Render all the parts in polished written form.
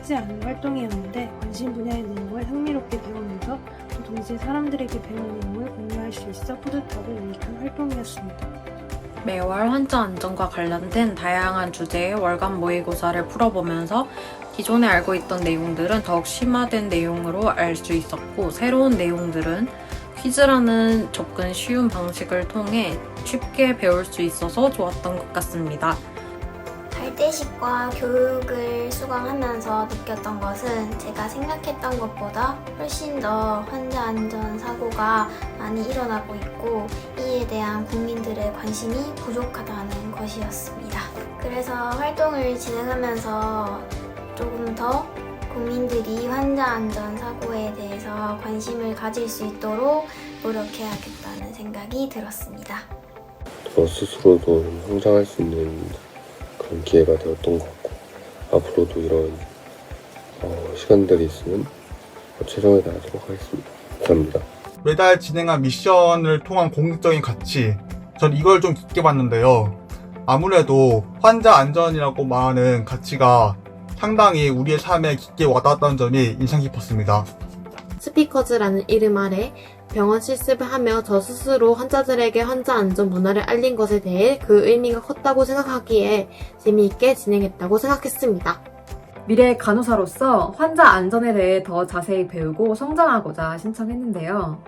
쉽지 않은 활동이었는데 관심 분야의 내용을 흥미롭게 배우면서 또 동시에 사람들에게 배우는 내용을 공유할 수 있어 뿌듯하고 유익한 활동이었습니다. 매월 환자 안전과 관련된 다양한 주제의 월간 모의고사를 풀어보면서 기존에 알고 있던 내용들은 더욱 심화된 내용으로 알 수 있었고, 새로운 내용들은 퀴즈라는 접근 쉬운 방식을 통해 쉽게 배울 수 있어서 좋았던 것 같습니다. 발대식과 교육을 수강하면서 느꼈던 것은 제가 생각했던 것보다 훨씬 더 환자 안전 사고가 많이 일어나고 있고 이에 대한 국민들의 관심이 부족하다는 것이었습니다. 그래서 활동을 진행하면서 조금 더 국민들이 환자 안전 사고에 대해서 관심을 가질 수 있도록 노력해야겠다는 생각이 들었습니다. 저 스스로도 성장할 수 있는 그런 기회가 되었던 것 같고, 앞으로도 이런 시간들이 있으면 최선을 다하도록 하겠습니다. 감사합니다. 매달 진행한 미션을 통한 공익적인 가치, 전 이걸 좀 깊게 봤는데요. 아무래도 환자 안전이라고 말하는 가치가 상당히 우리의 삶에 깊게 와닿았다는 점이 인상 깊었습니다. 스피커즈라는 이름 아래 병원 실습을 하며 저 스스로 환자들에게 환자 안전 문화를 알린 것에 대해 그 의미가 컸다고 생각하기에 재미있게 진행했다고 생각했습니다. 미래 간호사로서 환자 안전에 대해 더 자세히 배우고 성장하고자 신청했는데요.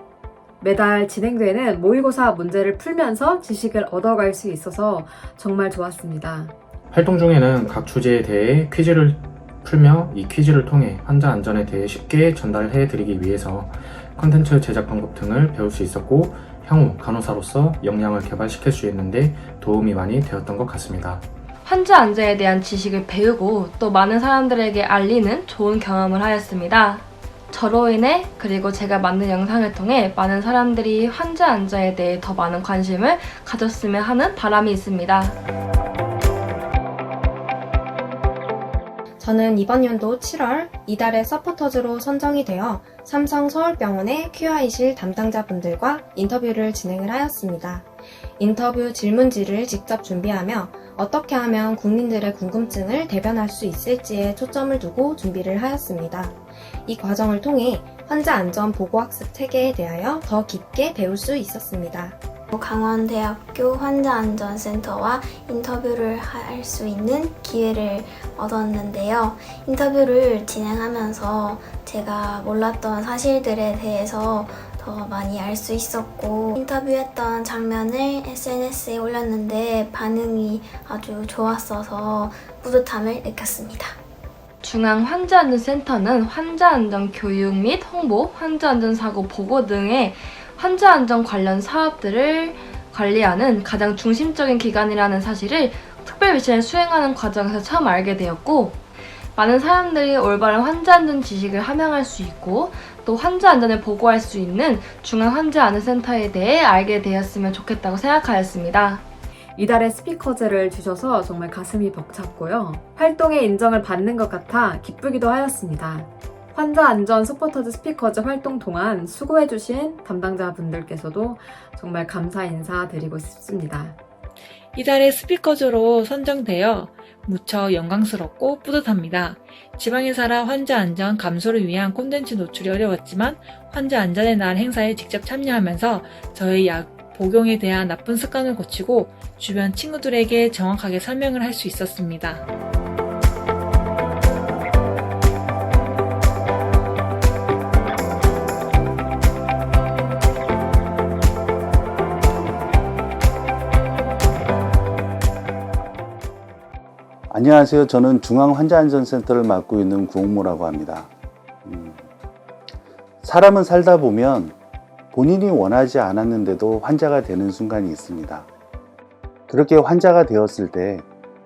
매달 진행되는 모의고사 문제를 풀면서 지식을 얻어갈 수 있어서 정말 좋았습니다. 활동 중에는 각 주제에 대해 퀴즈를 풀며 이 퀴즈를 통해 환자 안전에 대해 쉽게 전달해 드리기 위해서 콘텐츠 제작 방법 등을 배울 수 있었고, 향후 간호사로서 역량을 개발시킬 수 있는데 도움이 많이 되었던 것 같습니다. 환자 안전에 대한 지식을 배우고 또 많은 사람들에게 알리는 좋은 경험을 하였습니다. 저로 인해 그리고 제가 만든 영상을 통해 많은 사람들이 환자 안전에 대해 더 많은 관심을 가졌으면 하는 바람이 있습니다. 저는 이번 연도 7월 이달의 서포터즈로 선정이 되어 삼성 서울병원의 QI실 담당자분들과 인터뷰를 진행을 하였습니다. 인터뷰 질문지를 직접 준비하며 어떻게 하면 국민들의 궁금증을 대변할 수 있을지에 초점을 두고 준비를 하였습니다. 이 과정을 통해 환자 안전 보고학습 체계에 대하여 더 깊게 배울 수 있었습니다. 강원대학교 환자안전센터와 인터뷰를 할 수 있는 기회를 얻었는데요. 인터뷰를 진행하면서 제가 몰랐던 사실들에 대해서 더 많이 알 수 있었고, 인터뷰했던 장면을 SNS에 올렸는데 반응이 아주 좋았어서 뿌듯함을 느꼈습니다. 중앙환자안전센터는 환자안전 교육 및 홍보, 환자안전사고 보고 등의 환자안전 관련 사업들을 관리하는 가장 중심적인 기관이라는 사실을 특별 미션을 수행하는 과정에서 처음 알게 되었고, 많은 사람들이 올바른 환자안전 지식을 함양할 수 있고 또 환자안전을 보고할 수 있는 중앙환자안전센터에 대해 알게 되었으면 좋겠다고 생각하였습니다. 이달의 스피커즈를 주셔서 정말 가슴이 벅찼고요. 활동의 인정을 받는 것 같아 기쁘기도 하였습니다. 환자 안전 서포터즈 스피커즈 활동 동안 수고해주신 담당자분들께서도 정말 감사 인사드리고 싶습니다. 이달의 스피커즈로 선정되어 무척 영광스럽고 뿌듯합니다. 지방에 살아 환자 안전 감소를 위한 콘텐츠 노출이 어려웠지만 환자 안전의 날 행사에 직접 참여하면서 저의 약 복용에 대한 나쁜 습관을 고치고 주변 친구들에게 정확하게 설명을 할 수 있었습니다. 안녕하세요. 저는 중앙환자안전센터를 맡고 있는 구홍모라고 합니다. 사람은 살다 보면 본인이 원하지 않았는데도 환자가 되는 순간이 있습니다. 그렇게 환자가 되었을 때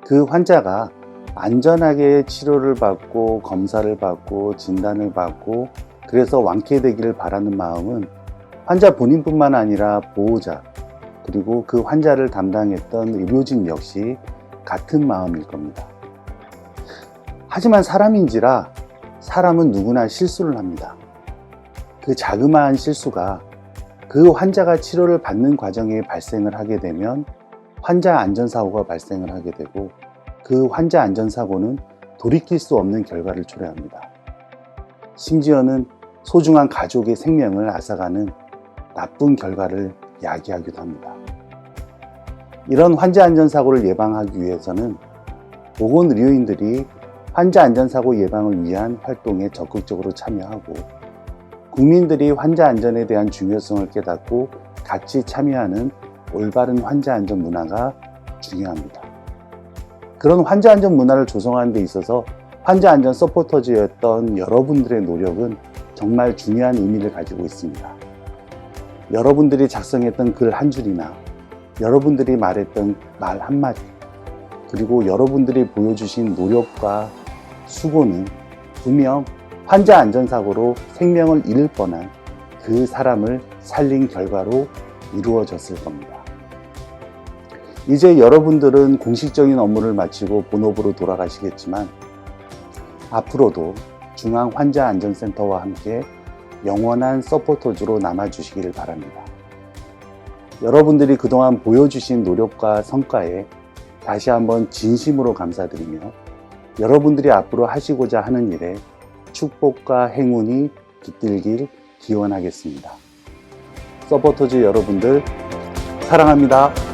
그 환자가 안전하게 치료를 받고 검사를 받고 진단을 받고 그래서 완쾌되기를 바라는 마음은 환자 본인뿐만 아니라 보호자 그리고 그 환자를 담당했던 의료진 역시 같은 마음일 겁니다. 하지만 사람인지라 사람은 누구나 실수를 합니다. 그 자그마한 실수가 그 환자가 치료를 받는 과정에 발생을 하게 되면 환자 안전사고가 발생을 하게 되고 그 환자 안전사고는 돌이킬 수 없는 결과를 초래합니다. 심지어는 소중한 가족의 생명을 앗아가는 나쁜 결과를 야기하기도 합니다. 이런 환자 안전사고를 예방하기 위해서는 보건의료인들이 환자 안전사고 예방을 위한 활동에 적극적으로 참여하고 국민들이 환자 안전에 대한 중요성을 깨닫고 같이 참여하는 올바른 환자 안전 문화가 중요합니다. 그런 환자 안전 문화를 조성하는 데 있어서 환자 안전 서포터즈였던 여러분들의 노력은 정말 중요한 의미를 가지고 있습니다. 여러분들이 작성했던 글 한 줄이나 여러분들이 말했던 말 한마디, 그리고 여러분들이 보여주신 노력과 수고는 분명 환자 안전사고로 생명을 잃을 뻔한 그 사람을 살린 결과로 이루어졌을 겁니다. 이제 여러분들은 공식적인 업무를 마치고 본업으로 돌아가시겠지만 앞으로도 중앙환자안전센터와 함께 영원한 서포터즈로 남아주시기를 바랍니다. 여러분들이 그동안 보여주신 노력과 성과에 다시 한번 진심으로 감사드리며 여러분들이 앞으로 하시고자 하는 일에 축복과 행운이 깃들길 기원하겠습니다. 서포터즈 여러분들 사랑합니다.